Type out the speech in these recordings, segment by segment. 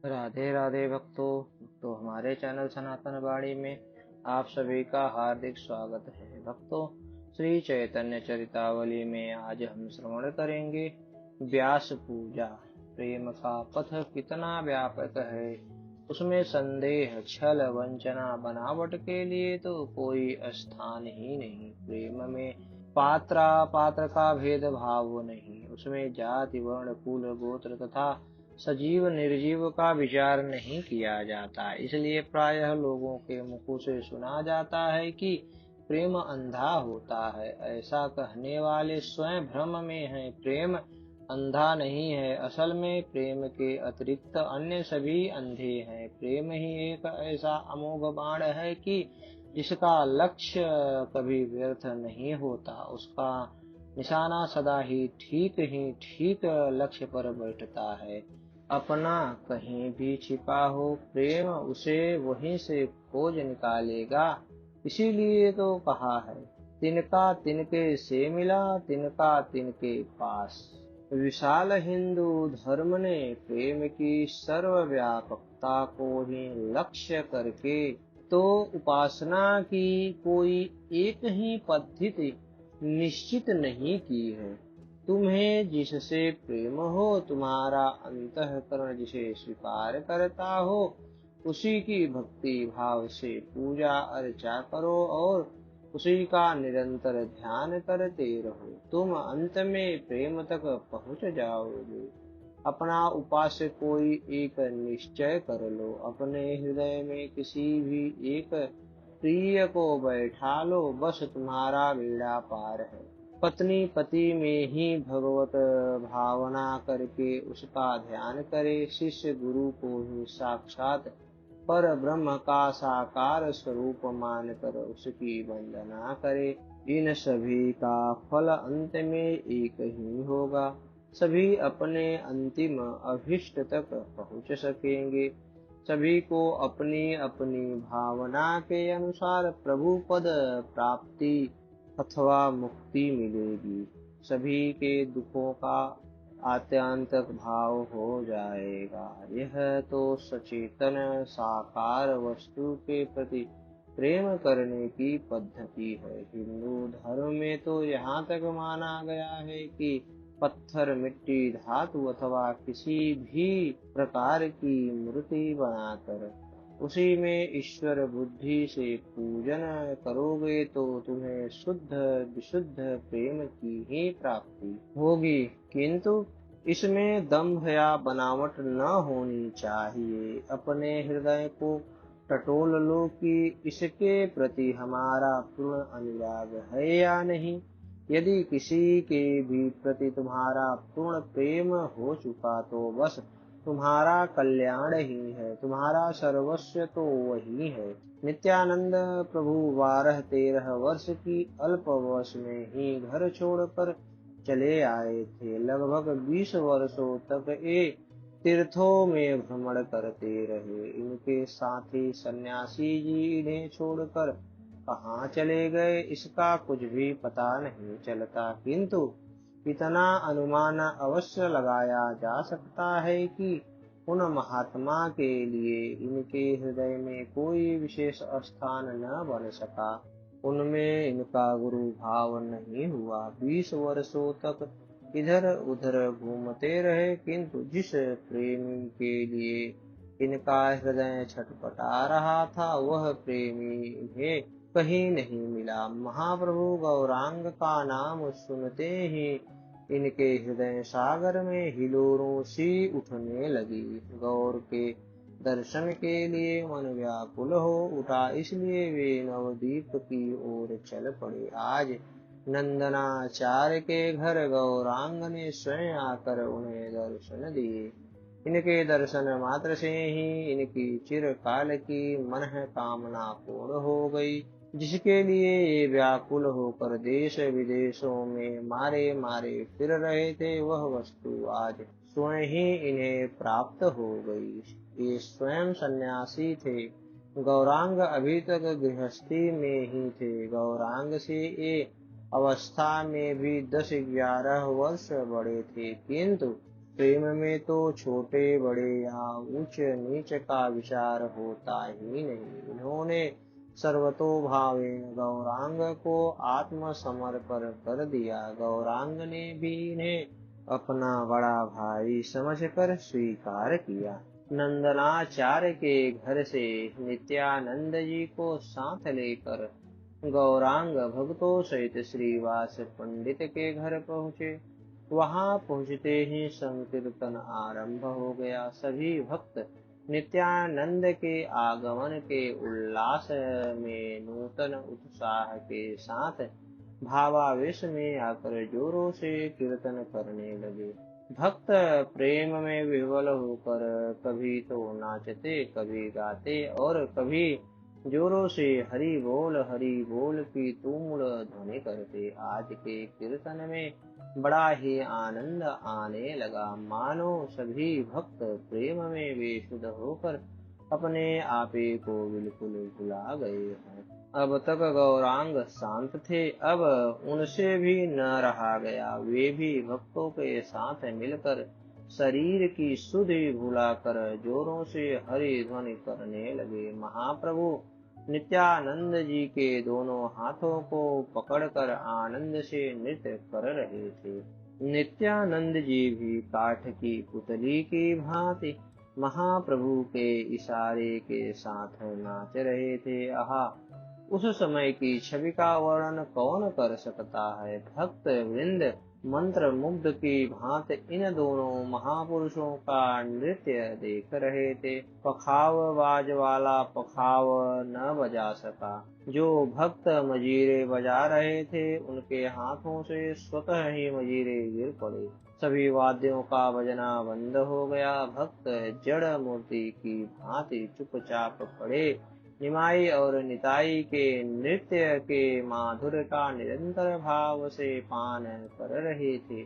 राधे राधे भक्तों। तो हमारे चैनल सनातन वाणी में आप सभी का हार्दिक स्वागत है। भक्तों, श्री चैतन्य चरितावली में आज हम श्रवण करेंगे व्यास पूजा। प्रेम का पथ कितना व्यापक है, उसमें संदेह छल वंचना बनावट के लिए तो कोई स्थान ही नहीं। प्रेम में पात्रा पात्र का भेदभाव नहीं, उसमें जाति वर्ण कुल गोत्र तथा सजीव निर्जीव का विचार नहीं किया जाता। इसलिए प्रायः लोगों के मुखों से सुना जाता है कि प्रेम अंधा होता है। ऐसा कहने वाले स्वयं भ्रम में हैं। प्रेम अंधा नहीं है, असल में प्रेम के अतिरिक्त अन्य सभी अंधे हैं। प्रेम ही एक ऐसा अमोघ बाण है कि जिसका लक्ष्य कभी व्यर्थ नहीं होता। उसका निशाना सदा ही ठीक लक्ष्य पर बैठता है। अपना कहीं भी छिपा हो प्रेम उसे वहीं से खोज निकालेगा। इसीलिए तो कहा है, तिनका तिनके से मिला, तिनका तिनके पास। विशाल हिंदू धर्म ने प्रेम की सर्वव्यापकता को ही लक्ष्य करके तो उपासना की कोई एक ही पद्धति निश्चित नहीं की है। तुम्हें जिससे प्रेम हो, तुम्हारा अंतःकरण जिसे स्वीकार करता हो, उसी की भक्ति भाव से पूजा अर्चा करो और उसी का निरंतर ध्यान करते रहो। तुम अंत में प्रेम तक पहुंच जाओगे। अपना उपास्य कोई एक निश्चय कर लो। अपने हृदय में किसी भी एक प्रिय को बैठा लो, बस तुम्हारा बेड़ा पार है। पत्नी पति में ही भगवत भावना करके उसका ध्यान करे। शिष्य गुरु को ही साक्षात पर ब्रह्म का साकार स्वरूप मानकर उसकी वंदना करे। इन सभी का फल अंत में एक ही होगा। सभी अपने अंतिम अभिष्ट तक पहुंच सकेंगे। सभी को अपनी अपनी भावना के अनुसार प्रभु पद प्राप्ति अथवा मुक्ति मिलेगी। सभी के दुखों का आत्यंतिक भाव हो जाएगा। यह तो सचेतन साकार वस्तु के प्रति प्रेम करने की पद्धति है। हिंदू धर्म में तो यहाँ तक माना गया है कि पत्थर मिट्टी धातु अथवा किसी भी प्रकार की मूर्ति बनाकर उसी में ईश्वर बुद्धि से पूजन करोगे तो तुम्हें शुद्ध विशुद्ध प्रेम की ही प्राप्ति होगी। किंतु इसमें दंभ या बनावट न होनी चाहिए। अपने हृदय को टटोल लो कि इसके प्रति हमारा पूर्ण अनुराग है या नहीं। यदि किसी के भी प्रति तुम्हारा पूर्ण प्रेम हो चुका तो बस तुम्हारा कल्याण ही है, तुम्हारा सर्वस्व तो वही है। नित्यानंद प्रभु 12-13 वर्ष की अल्पवयस में ही घर छोड़कर चले आए थे। लगभग 20 वर्षों तक ये तीर्थों में भ्रमण करते रहे। इनके साथी सन्यासी जी इन्हें छोड़कर कहाँ चले गए इसका कुछ भी पता नहीं चलता, किंतु इतना अनुमान अवश्य लगाया जा सकता है कि उन महात्मा के लिए इनके हृदय में कोई विशेष स्थान न बन सका। उनमें इनका गुरु भाव नहीं हुआ। 20 वर्षों तक इधर उधर घूमते रहे, किंतु जिस प्रेमी के लिए इनका हृदय छटपटा रहा था वह प्रेमी इन्हें कहीं नहीं मिला। महाप्रभु गौरांग का नाम सुनते ही इनके हृदय सागर में हिलोरों सी उठने लगी। गौर के दर्शन के लिए मन व्याकुल हो उठा, इसलिए वे नवद्वीप की ओर चल पड़े। आज नंदनाचार्य के घर गौरांग ने स्वयं आकर उन्हें दर्शन दिए। इनके दर्शन मात्र से ही इनकी चिरकाल की मनः कामना पूर्ण हो गई। जिसके लिए ये व्याकुल होकर देश विदेशों में मारे मारे फिर रहे थे, वह वस्तु आज स्वयं ही इन्हें प्राप्त हो गई। ये स्वयं सन्यासी थे। गौरांग अभी तक गृहस्थी में ही थे। गौरांग से ये अवस्था में भी 10-11 वर्ष बड़े थे, किंतु प्रेम में तो छोटे बड़े या ऊंच नीच का विचार होता ही नहीं। इन्होंने सर्वतोभावेन गौरांग को आत्मसमर्पण कर दिया। गौरांग ने भी इन्हें अपना बड़ा भाई समझकर स्वीकार किया। नंदनाचार्य के घर से नित्यानंद जी को साथ लेकर गौरांग भक्तों सहित श्रीवास पंडित के घर पहुँचे। वहां पहुँचते ही संकीर्तन आरंभ हो गया। सभी भक्त नित्यानंद के आगमन के उल्लास में नूतन उत्साह के साथ भावावेश में आकर जोरों से कीर्तन करने लगे। भक्त प्रेम में विह्वल होकर कभी तो नाचते, कभी गाते और कभी जोरों से हरि बोल की तुमुल ध्वनि करते। आज के कीर्तन में बड़ा ही आनंद आने लगा, मानो सभी भक्त प्रेम में बेसुध होकर अपने आपे को बिल्कुल भुला गए हैं। अब तक गौरांग शांत थे, अब उनसे भी न रहा गया। वे भी भक्तों के साथ मिलकर शरीर की सुधि भुलाकर जोरों से हरि ध्वनि करने लगे। महाप्रभु नित्यानंद जी के दोनों हाथों को पकड़कर आनंद से नृत्य कर रहे थे। नित्यानंद जी भी काठ की पुतली की भांति महाप्रभु के इशारे के साथ नाच रहे थे। आहा, उस समय की छवि का वर्णन कौन कर सकता है। भक्त वृंद मंत्र मुग्ध की भांति इन दोनों महापुरुषों का नृत्य देख रहे थे। पखावबाज वाला पखाव न बजा सका। जो भक्त मजीरे बजा रहे थे उनके हाथों से स्वतः ही मजीरे गिर पड़े। सभी वाद्यों का बजना बंद हो गया। भक्त जड़ मूर्ति की भांति चुपचाप पड़े निमाई और निताई के नृत्य के माधुर्य का निरंतर भाव से पान कर रहे थे।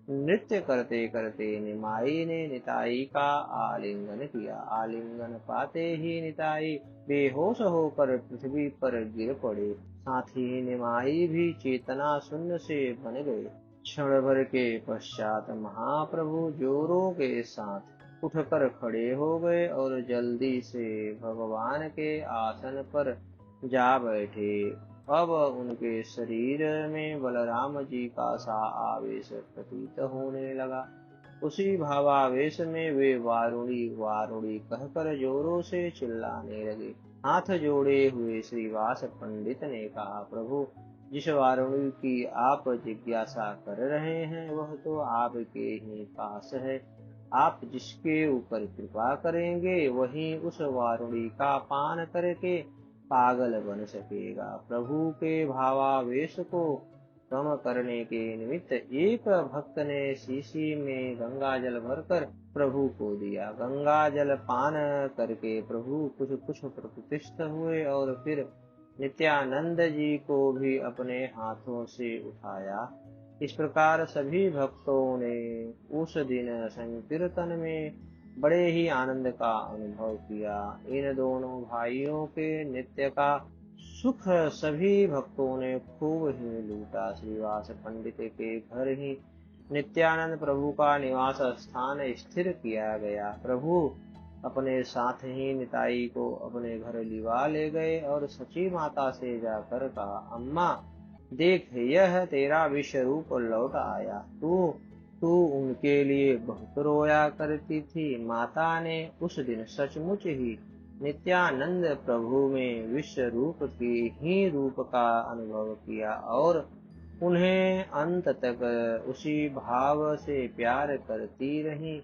नृत्य करते करते निमाई ने निताई का आलिंगन किया। आलिंगन पाते ही निताई बेहोश होकर पृथ्वी पर गिर पड़े। साथ ही निमाई भी चेतना शून्य से बन गए। क्षण भर के पश्चात महाप्रभु जोरों के साथ उठकर खड़े हो गए और जल्दी से भगवान के आसन पर जा बैठे। अब उनके शरीर में बलराम जी का सा आवेश प्रतीत होने लगा। उसी भावावेश में वे वारुणी वारुणी कहकर जोरों से चिल्लाने लगे। हाथ जोड़े हुए श्रीवास पंडित ने कहा, प्रभु, जिस वारुणी की आप जिज्ञासा कर रहे हैं वह तो आपके ही पास है। आप जिसके ऊपर कृपा करेंगे वही उस वारुणी का पान करके पागल बन सकेगा। प्रभु के भावावेश को कम करने के निमित्त एक भक्त ने शीशी में गंगा जल भरकर प्रभु को दिया। गंगा जल पान करके प्रभु कुछ कुछ प्रतिष्ठ हुए और फिर नित्यानंद जी को भी अपने हाथों से उठाया। इस प्रकार सभी भक्तों ने उस दिन संकीर्तन में बड़े ही आनंद का अनुभव किया। इन दोनों भाइयों के नृत्य का सुख सभी भक्तों ने खूब ही लूटा। श्रीवास पंडित के घर ही नित्यानंद प्रभु का निवास स्थान स्थिर किया गया। प्रभु अपने साथ ही निताई को अपने घर लिवा ले गए और सची माता से जाकर कहा, अम्मा देख, यह तेरा विश्व रूप लौट आया। तू उनके लिए बहुत रोया करती थी। माता ने उस दिन सचमुच ही नित्यानंद प्रभु में विश्व रूप के ही रूप का अनुभव किया और उन्हें अंत तक उसी भाव से प्यार करती रही।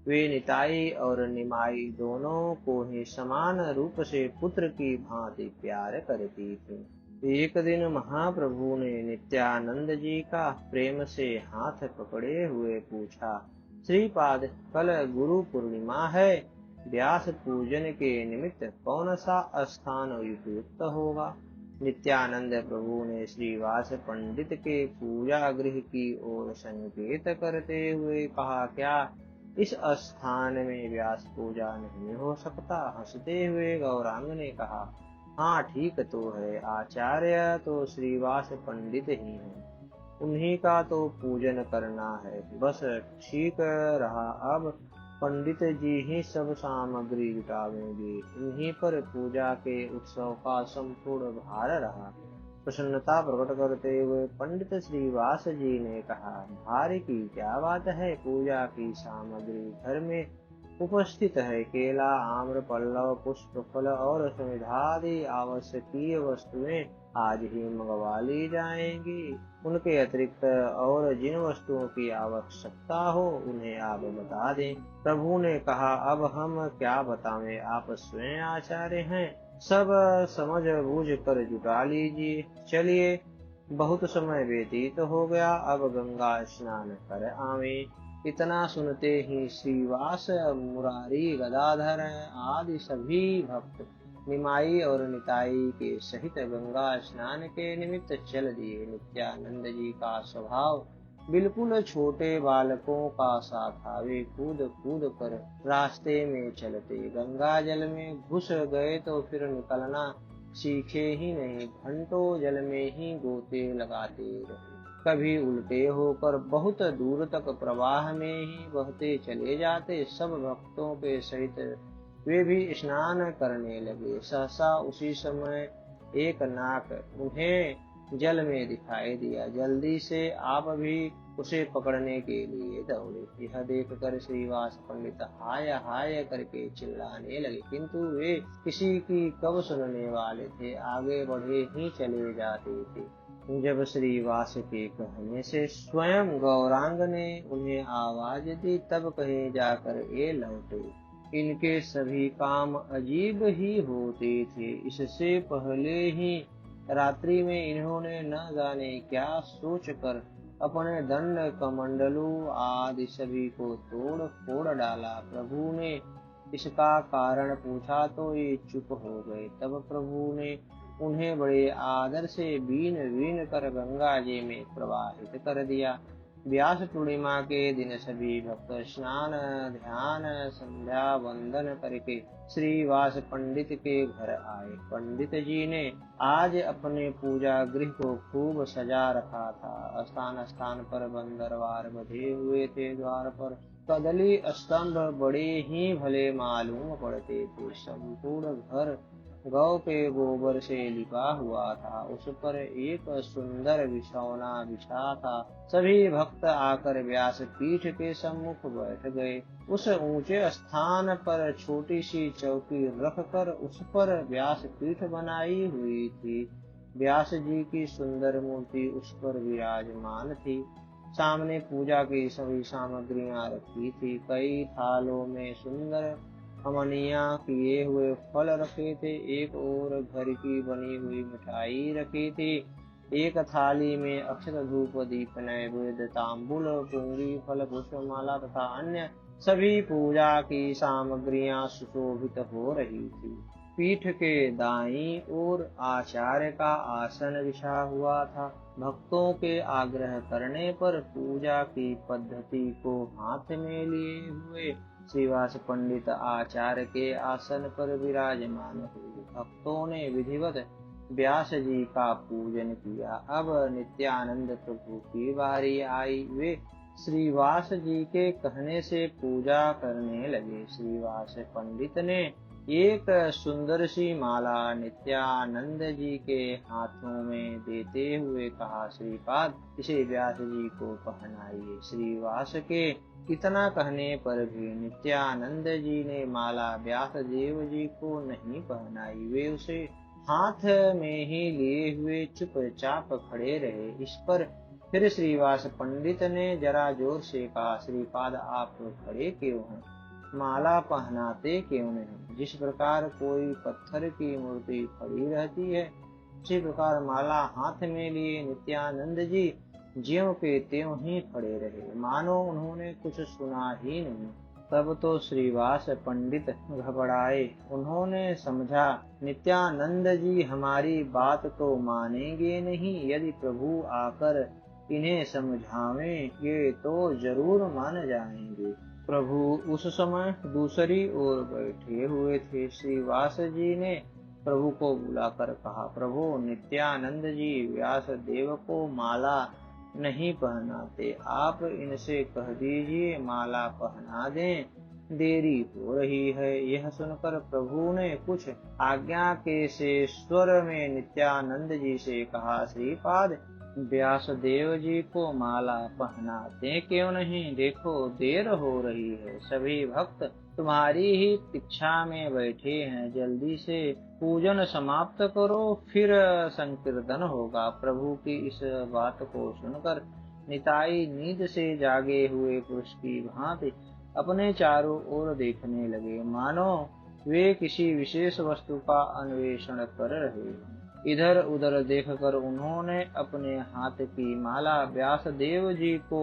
वे निताई और निमाई दोनों को ही समान रूप से पुत्र की भांति प्यार करती थी। एक दिन महाप्रभु ने नित्यानंद जी का प्रेम से हाथ पकड़े हुए पूछा, श्रीपाद, कल गुरु पूर्णिमा है। व्यास पूजन के निमित्त कौन सा स्थान उपयुक्त होगा। नित्यानंद प्रभु ने श्रीवास पंडित के पूजा गृह की ओर संकेत करते हुए कहा, क्या इस स्थान में व्यास पूजा नहीं हो सकता। हंसते हुए गौरांग ने कहा, हाँ ठीक तो है, आचार्य तो श्रीवास पंडित ही हैं। उन्हीं का तो पूजन करना है। बस ठीक रहा, अब पंडित जी ही सब सामग्री जुटावेंगे। इन्हीं पर पूजा के उत्सव का संपूर्ण भार रहा। प्रसन्नता प्रकट करते हुए पंडित श्रीवास जी ने कहा, भार की क्या बात है, पूजा की सामग्री घर में उपस्थित है। केला, आम्र, पल्लव, पुष्प, फल और समिधादि आवश्यकीय वस्तुएं आज ही मंगवा ली जाएंगी। उनके अतिरिक्त और जिन वस्तुओं की आवश्यकता हो उन्हें आप बता दें। प्रभु ने कहा, अब हम क्या बतावें, आप स्वयं आचार्य हैं, सब समझ बूझ कर जुटा लीजिए। चलिए, बहुत समय व्यतीत हो गया, अब गंगा स्नान कर आवें। इतना सुनते ही श्रीवास, मुरारी, गदाधर आदि सभी भक्त निमाई और निताई के सहित गंगा स्नान के निमित्त चल दिए। नित्यानंद जी का स्वभाव बिल्कुल छोटे बालकों का सा था। वे कूद कूद कर रास्ते में चलते, गंगा जल में घुस गए तो फिर निकलना सीखे ही नहीं। घंटों जल में ही गोते लगाते रहे। कभी उल्टे होकर बहुत दूर तक प्रवाह में ही बहते चले जाते। सब भक्तों के सहित वे भी स्नान करने लगे। सहसा उसी समय एक नाग उन्हें जल में दिखाई दिया। जल्दी से आप भी उसे पकड़ने के लिए दौड़े। यह देखकर श्रीवास पंडित हाय हाय करके चिल्लाने लगे, किंतु वे किसी की कब सुनने वाले थे, आगे बढ़े ही चले जाते थे। जब श्रीवास के कहने से स्वयं गौरांग ने उन्हें आवाज दी, तब कहीं जाकर ये लौटे। इनके सभी काम अजीब ही होते थे। इससे पहले ही रात्रि में इन्होंने न जाने क्या सोचकर अपने दंड कमंडलू आदि सभी को तोड़ फोड़ डाला। प्रभु ने इसका कारण पूछा तो ये चुप हो गए। तब प्रभु ने उन्हें बड़े आदर से बीन बीन कर गंगा जी में प्रवाहित कर दिया। व्यास पूर्णिमा के दिन सभी भक्त स्नान, ध्यान, संध्या वंदन करके श्रीवास पंडित के घर आए। पंडित जी ने आज अपने पूजा गृह को खूब सजा रखा था। स्थान स्थान पर बंदरवार बंधे हुए थे। द्वार पर कदली स्तंभ बड़े ही भले मालूम पड़ते थे। संपूर्ण घर गौ के गोबर से लिपा हुआ था। उस पर एक सुंदर बिछौना बिछा था। सभी भक्त आकर व्यास पीठ के सम्मुख बैठ गए। उस ऊंचे स्थान पर छोटी सी चौकी रखकर उस पर व्यास पीठ बनाई हुई थी। व्यास जी की सुंदर मूर्ति उस पर विराजमान थी। सामने पूजा की सभी सामग्रियां रखी थी। कई थालों में सुंदर अमनिया किए हुए फल रखे थे। एक और घर की बनी हुई मिठाई रखी थी। एक थाली में अक्षत, धूप, दीप, नैवेद्य, तांबूल, पुंगी, फल, पुष्पमाला तथा अन्य सभी पूजा की सामग्रियां सुशोभित हो रही थी। पीठ के दाईं ओर आचार्य का आसन बिछा हुआ था। भक्तों के आग्रह करने पर पूजा की पद्धति को हाथ में लिए हुए श्रीवास पंडित आचार्य के आसन पर विराजमान हुए। भक्तों ने विधिवत व्यास जी का पूजन किया। अब नित्यानंद प्रभु की बारी आई। वे श्रीवास जी के कहने से पूजा करने लगे। श्रीवास पंडित ने एक सुंदर सी माला नित्यानंद जी के हाथों में देते हुए कहा, श्रीपाद इसे व्यास जी को पहनाइए। श्रीवास के इतना कहने पर भी नित्यानंद जी ने माला व्यास देव जी को नहीं पहनाई। वे उसे हाथ में ही लिए हुए चुपचाप खड़े रहे। इस पर फिर श्रीवास पंडित ने जरा जोर से कहा, श्रीपाद आप खड़े क्यों हैं, माला पहनाते क्यों नहीं। जिस प्रकार कोई पत्थर की मूर्ति खड़ी रहती है, उसी प्रकार माला हाथ में लिए नित्यानंद जी ज्यों के त्यों ही खड़े रहे, मानो उन्होंने कुछ सुना ही नहीं। तब तो श्रीवास पंडित घबराए। उन्होंने समझा नित्यानंद जी हमारी बात तो मानेंगे नहीं। यदि प्रभु आकर इन्हें समझावेंगे तो जरूर मान जाएंगे। प्रभु उस समय दूसरी ओर बैठे हुए थे। श्रीवास जी ने प्रभु को बुलाकर कहा, प्रभु नित्यानंद जी व्यास देव को माला नहीं पहनाते। आप इनसे कह दीजिए माला पहना दें, देरी हो रही है। यह सुनकर प्रभु ने कुछ आज्ञा के से स्वर में नित्यानंद जी से कहा, श्रीपाद व्यासदेव जी को माला पहनाते क्यों नहीं? देखो देर हो रही है, सभी भक्त तुम्हारी ही प्रतीक्षा में बैठे हैं। जल्दी से पूजन समाप्त करो, फिर संकीर्तन होगा। प्रभु की इस बात को सुनकर निताई नींद से जागे हुए पुरुष की भांति अपने चारों ओर देखने लगे, मानो वे किसी विशेष वस्तु का अन्वेषण कर रहे हैं। इधर उधर देखकर उन्होंने अपने हाथ की माला व्यासदेव जी को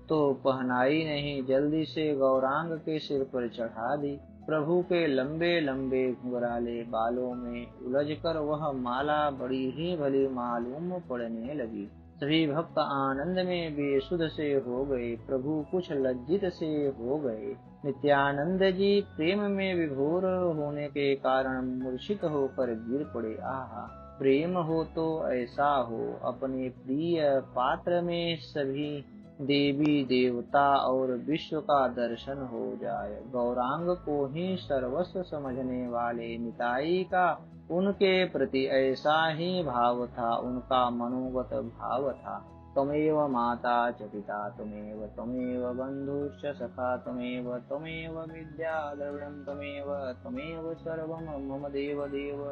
तो पहनाई नहीं, जल्दी से गौरांग के सिर पर चढ़ा दी। प्रभु के लंबे लंबे घुंघराले बालों में उलझकर वह माला बड़ी ही भली मालूम पड़ने लगी। सभी भक्त आनंद में बेसुध से हो गए, प्रभु कुछ लज्जित से हो गए। नित्यानंद जी प्रेम में विभोर होने के कारण मूर्छित होकर गिर पड़े। आहा, प्रेम हो तो ऐसा हो, अपने प्रिय पात्र में सभी देवी देवता और विश्व का दर्शन हो जाए। गौरांग को ही सर्वस्व समझने वाले निताई का उनके प्रति ऐसा ही भाव था, उनका मनोगत भाव था। त्वमेव माता च पिता त्वमेव, त्वमेव बन्धुश्च सखा त्वमेव, त्वमेव विद्या द्रविणं त्वमेव, त्वमेव सर्वं मम देव देव।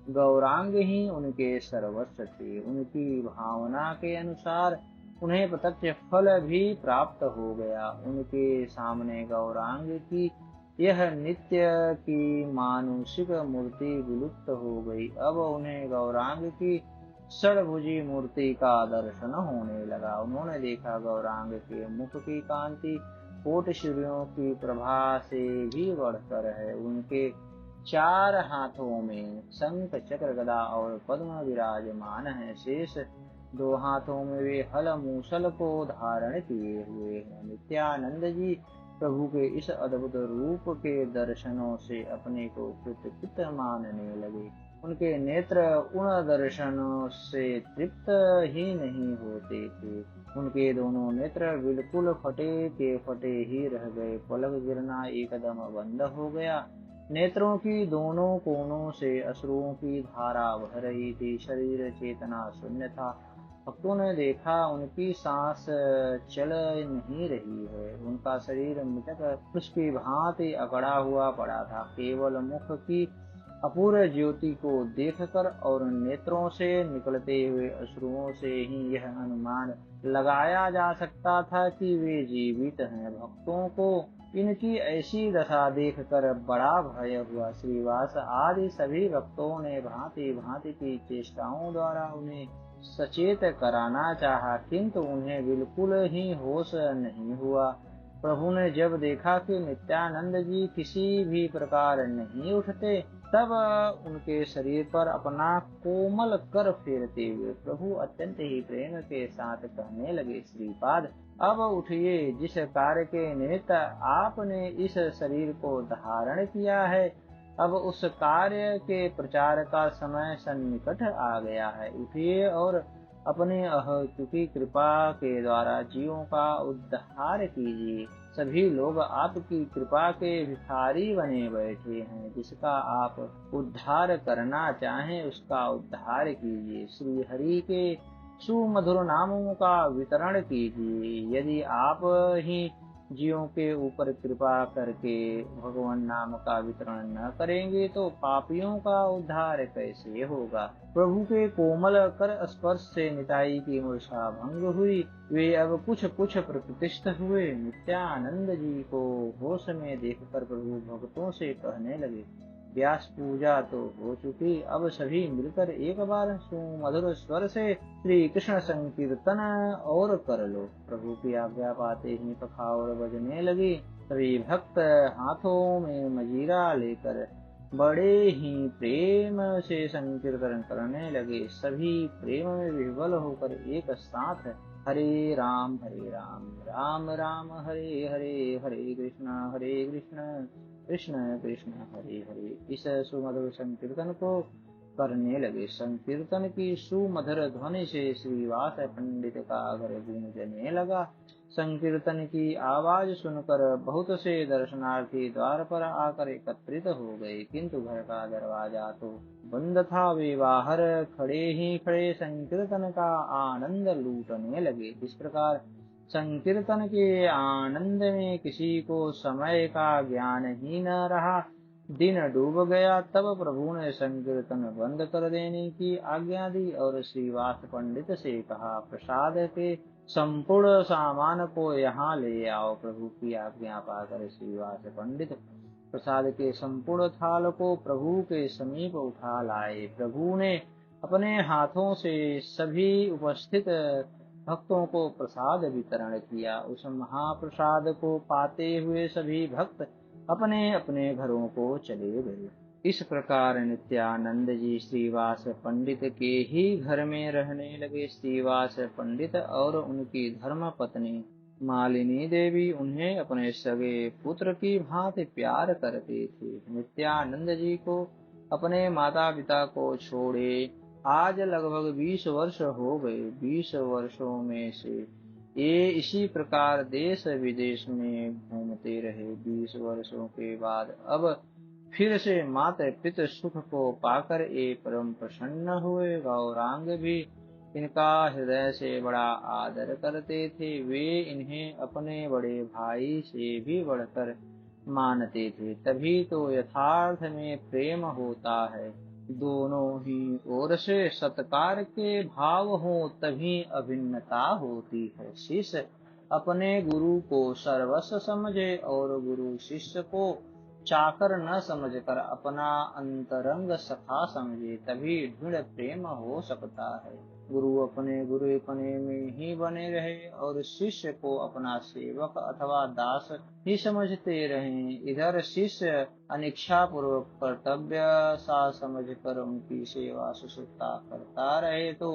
गौरांग ही उनके सर्वस्व थे। उनकी भावना के अनुसार उन्हें प्रत्यक्ष फल भी प्राप्त हो गया। उनके सामने गौरांग की यह नित्य की मानुषिक मूर्ति विलुप्त हो गई। अब उन्हें गौरांग की षड्भुजी मूर्ति का दर्शन होने लगा। उन्होंने देखा गौरांग के मुख की कांति कोट सूर्यों की प्रभा से भी बढ़कर है। उनके चार हाथों में शंख चक्र गदा और पद्म विराजमान है। शेष दो हाथों में वे हल मूसल को धारण किए हुए हैं। नित्यानंद जी प्रभु के इस अद्भुत रूप के दर्शनों से अपने को कृतकृत मानने लगे। उनके नेत्र उन दर्शनों से तृप्त ही नहीं होते थे। उनके दोनों नेत्र बिल्कुल फटे के फटे ही रह गए। पलक गिरना एकदम बंद हो गया। नेत्रों की दोनों कोनों से अश्रुओं की धारा बह रही थी। शरीर चेतना शून्य था। भक्तों ने देखा उनकी सांस चल नहीं रही है। उनका शरीर मृतक उसकी भांति अकड़ा हुआ पड़ा था। केवल मुख की अपूर्व ज्योति को देखकर और नेत्रों से निकलते हुए अश्रुओं से ही यह अनुमान लगाया जा सकता था कि वे जीवित हैं। भक्तों को इनकी ऐसी दशा देखकर बड़ा भय हुआ। श्रीवास आदि सभी भक्तों ने भांति भांति की चेष्टाओं द्वारा उन्हें सचेत कराना चाहा, किंतु उन्हें बिल्कुल ही होश नहीं हुआ। प्रभु ने जब देखा कि नित्यानंद जी किसी भी प्रकार नहीं उठते, तब उनके शरीर पर अपना कोमल कर फेरते हुए प्रभु अत्यंत ही प्रेम के साथ कहने लगे, श्रीपाद अब उठिए। जिस कार्य के निमित्त आपने इस शरीर को धारण किया है, अब उस कार्य के प्रचार का समय सन्निकट आ गया है। उठिए और अपनी अहेतुकी कृपा के द्वारा जीवों का उद्धार कीजिए। सभी लोग आपकी कृपा के भिखारी बने बैठे हैं। जिसका आप उद्धार करना चाहें उसका उद्धार कीजिए। श्री हरि के सुमधुर नामों का वितरण कीजिए। यदि आप ही जीवों के ऊपर कृपा करके भगवान नाम का वितरण न करेंगे तो पापियों का उद्धार कैसे होगा। प्रभु के कोमल कर स्पर्श से निताई की मूर्छा भंग हुई। वे अब कुछ कुछ प्रतिष्ठित हुए। नित्यानंद जी को होश में देखकर प्रभु भक्तों से कहने लगे, व्यास पूजा तो हो चुकी, अब सभी मिलकर एक बार सुमधुर स्वर से श्री कृष्ण संकीर्तन और कर लो। प्रभु की आज्ञा पाते ही पखावर बजने लगी। सभी भक्त हाथों में मजीरा लेकर बड़े ही प्रेम से संकीर्तन करने लगे। सभी प्रेम में विह्वल होकर एक साथ हरे राम राम राम हरे हरे, हरे कृष्ण कृष्ण कृष्ण हरे हरे, इस सुमधुर संकीर्तन को करने लगे। संकीर्तन की सुमधुर ध्वनि से श्रीवास पंडित का घर गूंजने लगा। संकीर्तन की आवाज सुनकर बहुत से दर्शनार्थी द्वार पर आकर एकत्रित हो गए, किंतु घर का दरवाजा तो बंद था। वे बाहर खड़े ही खड़े संकीर्तन का आनंद लूटने लगे। इस प्रकार संकीर्तन के आनंद में किसी को समय का ज्ञान ही न रहा। दिन डूब गया, तब प्रभु ने संकीर्तन बंद कर देने की आज्ञा दी और श्रीवास पंडित से कहा, प्रसाद के संपूर्ण सामान को यहाँ ले आओ। प्रभु की आज्ञा पाकर श्रीवास पंडित प्रसाद के संपूर्ण थाल को प्रभु के समीप उठा लाए। प्रभु ने अपने हाथों से सभी उपस्थित भक्तों को प्रसाद वितरण किया। उस महाप्रसाद को पाते हुए सभी भक्त अपने अपने घरों को चले गए। इस प्रकार नित्यानंद जी श्रीवास पंडित के ही घर में रहने लगे। श्रीवास पंडित और उनकी धर्म पत्नी मालिनी देवी उन्हें अपने सगे पुत्र की भांति प्यार करते थे। नित्यानंद जी को अपने माता पिता को छोड़े आज लगभग 20 वर्ष हो गए। 20 वर्षों में से ये इसी प्रकार देश विदेश में घूमते रहे। 20 वर्षों के बाद अब फिर से माता पिता सुख को पाकर ये परम प्रसन्न हुए। गौरांग भी इनका हृदय से बड़ा आदर करते थे। वे इन्हें अपने बड़े भाई से भी बढ़कर मानते थे। तभी तो यथार्थ में प्रेम होता है। दोनों ही ओर से सत्कार के भाव हो तभी अभिन्नता होती है। शिष्य अपने गुरु को सर्वस्व समझे और गुरु शिष्य को चाकर न समझकर अपना अंतरंग सखा समझे, तभी दृढ़ प्रेम हो सकता है। गुरु अपने में ही बने रहे और शिष्य को अपना सेवक अथवा दास ही समझते रहे। इधर शिष्य अनिच्छा पूर्वक कर्तव्य सा समझकर उनकी सेवा शुश्रूषा करता रहे तो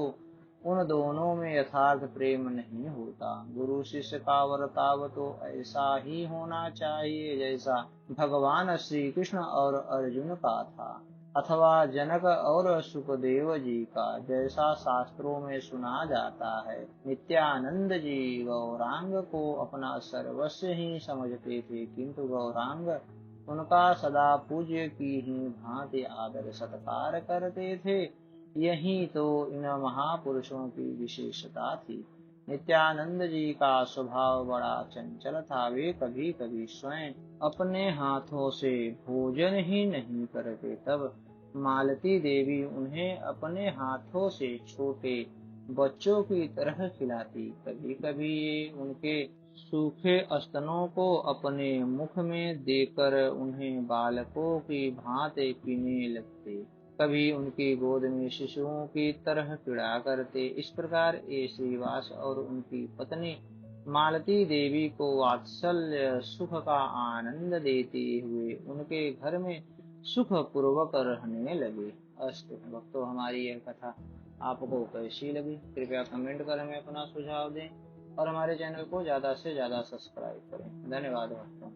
उन दोनों में यथार्थ प्रेम नहीं होता। गुरु शिष्य का वर्ताव तो ऐसा ही होना चाहिए जैसा भगवान श्री कृष्ण और अर्जुन का था, अथवा जनक और सुखदेव जी का, जैसा शास्त्रों में सुना जाता है। नित्यानंद जी गौरांग को अपना सर्वस्व ही समझते थे, किंतु गौरांग उनका सदा पूज्य की ही भांति आदर सत्कार करते थे। यही तो इन महापुरुषों की विशेषता थी। नित्यानंद जी का स्वभाव बड़ा चंचल था। वे कभी कभी स्वयं अपने हाथों से भोजन ही नहीं करते, तब मालती देवी उन्हें अपने हाथों से छोटे बच्चों की तरह खिलाती। कभी कभी ये उनके सूखे स्तनों को अपने मुख में देकर उन्हें बालकों की भांति पीने लगते। कभी उनकी गोद में शिशुओं की तरह पीड़ा करते। इस प्रकार ये श्रीवास और उनकी पत्नी मालती देवी को वात्सल्य सुख का आनंद देते हुए उनके घर में सुख पूर्वक रहने लगे। अस्तु भक्तों, हमारी यह कथा आपको कैसी लगी कृपया कमेंट कर हमें अपना सुझाव दें और हमारे चैनल को ज्यादा से ज्यादा सब्सक्राइब करें। धन्यवाद भक्तों।